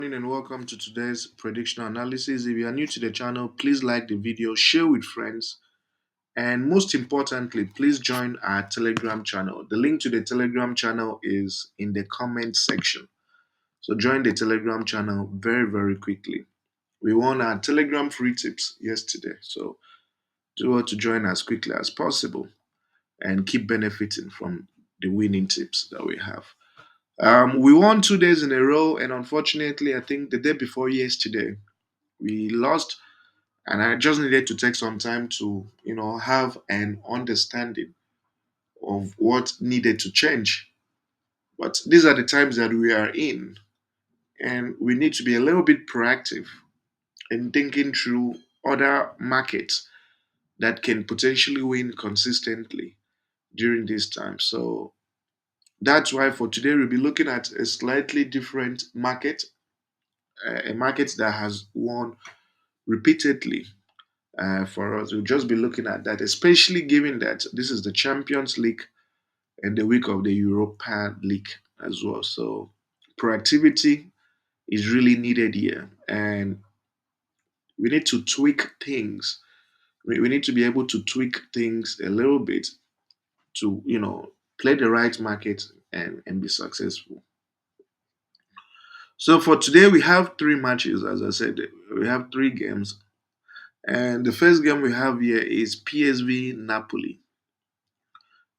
Morning and welcome to today's prediction analysis. If you are new to the channel, please like the video, share with friends, and most importantly, please join our Telegram channel. The link to the Telegram channel is in the comment section. So join the Telegram channel very, very quickly. We won our Telegram free tips yesterday. So do want to join as quickly as possible and keep benefiting from the winning tips that we have. We won 2 days in a row, and unfortunately, I think the day before yesterday, we lost, and I just needed to take some time to have an understanding of what needed to change. But these are the times that we are in, and we need to be a little bit proactive in thinking through other markets that can potentially win consistently during this time. So that's why for today we'll be looking at a slightly different market, a market that has won repeatedly. For us, we'll just be looking at that, especially given that this is the Champions League and the week of the Europa League as well. So proactivity is really needed here, and we need to tweak things. We need to be able to tweak things a little bit to play the right market and be successful. So for today, we have three matches. As I said, we have three games, and the first game we have here is PSV Napoli.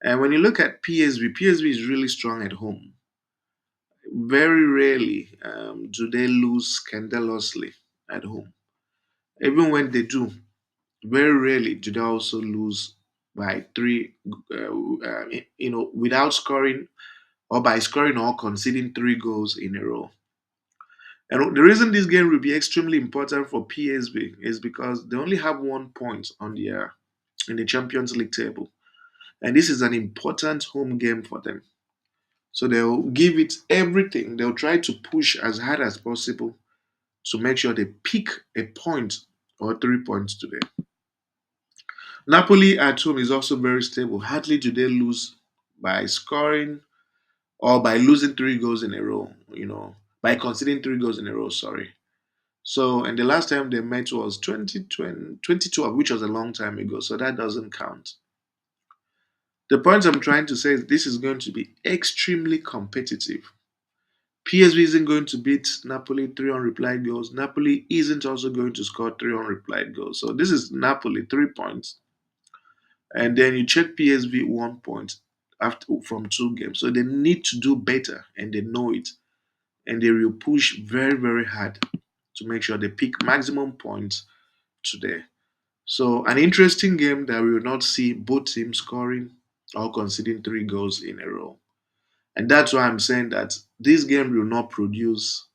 And when you look at PSV is really strong at home. Very rarely do they lose scandalously at home. Even when they do, very rarely do they also lose by three, without scoring or by scoring or conceding three goals in a row. And the reason this game will be extremely important for PSV is because they only have 1 point on the in the Champions League table, and this is an important home game for them. So they'll give it everything. They'll try to push as hard as possible to make sure they pick a point or 3 points today. Napoli at home is also very stable. Hardly do they lose by scoring or by losing three goals in a row, by conceding three goals in a row, sorry. So, and the last time they met was 2012, which was a long time ago, so that doesn't count. The point I'm trying to say is this is going to be extremely competitive. PSV isn't going to beat Napoli three unreplied goals. Napoli isn't also going to score three unreplied goals. So this is Napoli 3 points, and then you check PSV 1 point after from two games. So they need to do better, and they know it, and they will push very very hard to make sure they pick maximum points today. So an interesting game that we will not see both teams scoring or conceding three goals in a row. And that's why I'm saying that this game will not produce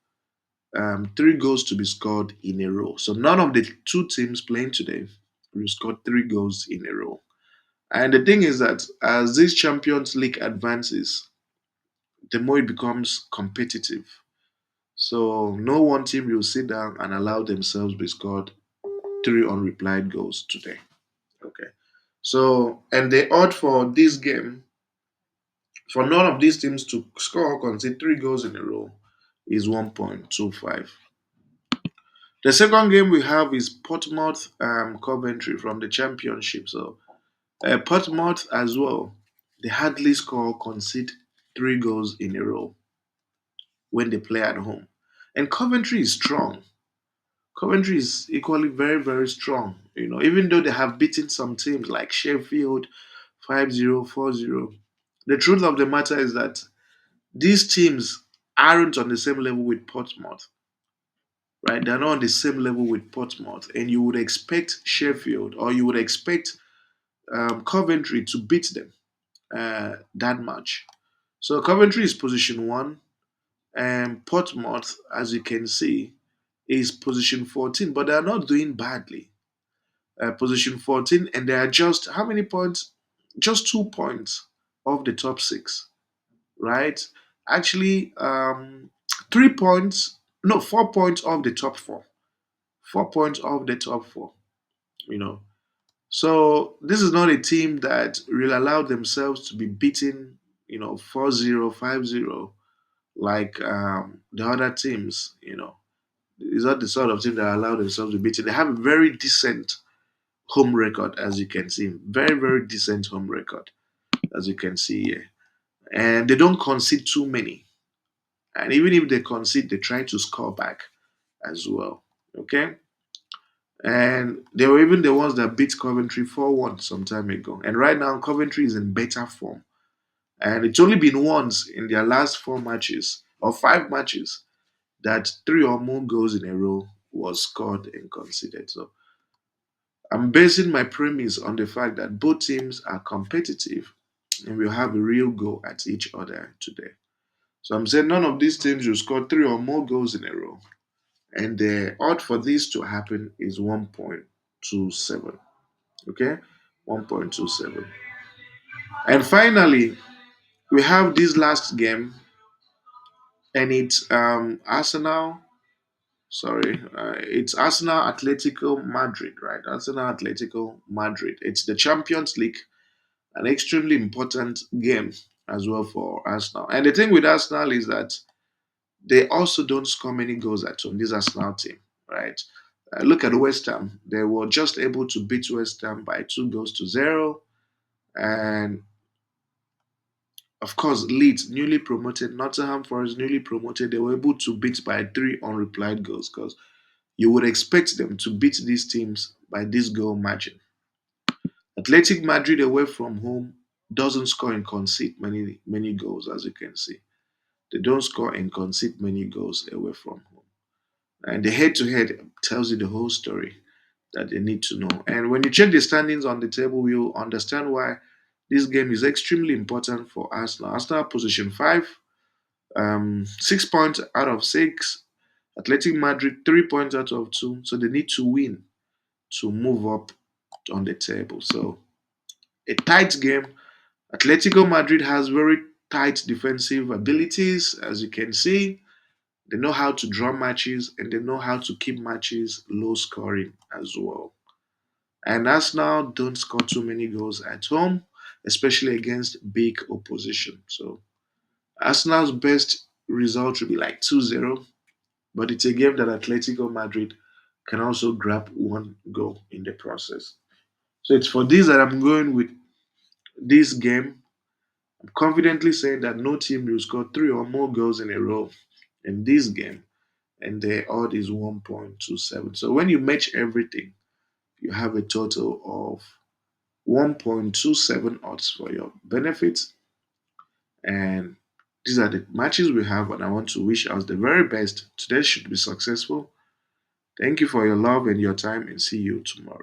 three goals to be scored in a row. So none of the two teams playing today will score three goals in a row. And the thing is that as this Champions League advances, the more it becomes competitive. So no one team will sit down and allow themselves be scored three unreplied goals today. Okay. So and the odd for this game for none of these teams to score or concede three goals in a row is 1.25. The second game we have is Portsmouth Coventry from the Championship. So Portsmouth as well, they hardly score or concede three goals in a row when they play at home. And Coventry is strong. Coventry is equally very, very strong. Even though they have beaten some teams like Sheffield 5-0, 4-0, the truth of the matter is that these teams aren't on the same level with Portsmouth, right? They're not on the same level with Portsmouth, and you would expect Sheffield or you would expect Coventry to beat them that much. So Coventry is position one, and Portsmouth, as you can see, is position 14, but they are not doing badly. Position 14, and they are just how many points? Just 2 points off the top six, right? Actually, 3 points, no, 4 points off the top four. 4 points off the top four, you know. So this is not a team that will allow themselves to be beaten, 4-0, 5-0, like the other teams. It's not the sort of team that allow themselves to beat it. They have a very decent home record, as you can see. Very, very decent home record, as you can see here. And they don't concede too many. And even if they concede, they try to score back as well. Okay? And they were even the ones that beat Coventry 4-1 some time ago. And right now, Coventry is in better form. And it's only been once in their last four matches or five matches that three or more goals in a row was scored and conceded. So I'm basing my premise on the fact that both teams are competitive and will have a real go at each other today. So I'm saying none of these teams will score three or more goals in a row. And the odd for this to happen is 1.27. Okay? 1.27. And finally, we have this last game, and it's Arsenal. Sorry, it's Arsenal Atletico Madrid, right? Arsenal Atletico Madrid. It's the Champions League, an extremely important game as well for Arsenal. And the thing with Arsenal is that they also don't score many goals at home. This Arsenal team, right? Look at West Ham. They were just able to beat West Ham by 2 goals to 0. And of course, Leeds, newly promoted, Nottingham Forest, newly promoted, they were able to beat by three unreplied goals because you would expect them to beat these teams by this goal margin. Athletic Madrid away from home doesn't score and concede many goals, as you can see. They don't score and concede many goals away from home. And the head to head tells you the whole story that they need to know. And when you check the standings on the table, you'll understand why this game is extremely important for Arsenal. Arsenal position 5, 6 points out of 6. Athletic Madrid 3 points out of 2. So they need to win to move up on the table. So a tight game. Atletico Madrid has very tight defensive abilities, as you can see. They know how to draw matches and they know how to keep matches low scoring as well. And Arsenal don't score too many goals at home, especially against big opposition. So Arsenal's best result would be like 2-0, but it's a game that Atletico Madrid can also grab one goal in the process. So it's for this that I'm going with this game. I'm confidently saying that no team will score three or more goals in a row in this game, and the odd is 1.27. So when you match everything, you have a total of 1.27 odds for your benefits. And these are the matches we have, and I want to wish us the very best. Today should be successful. Thank you for your love and your time, and see you tomorrow.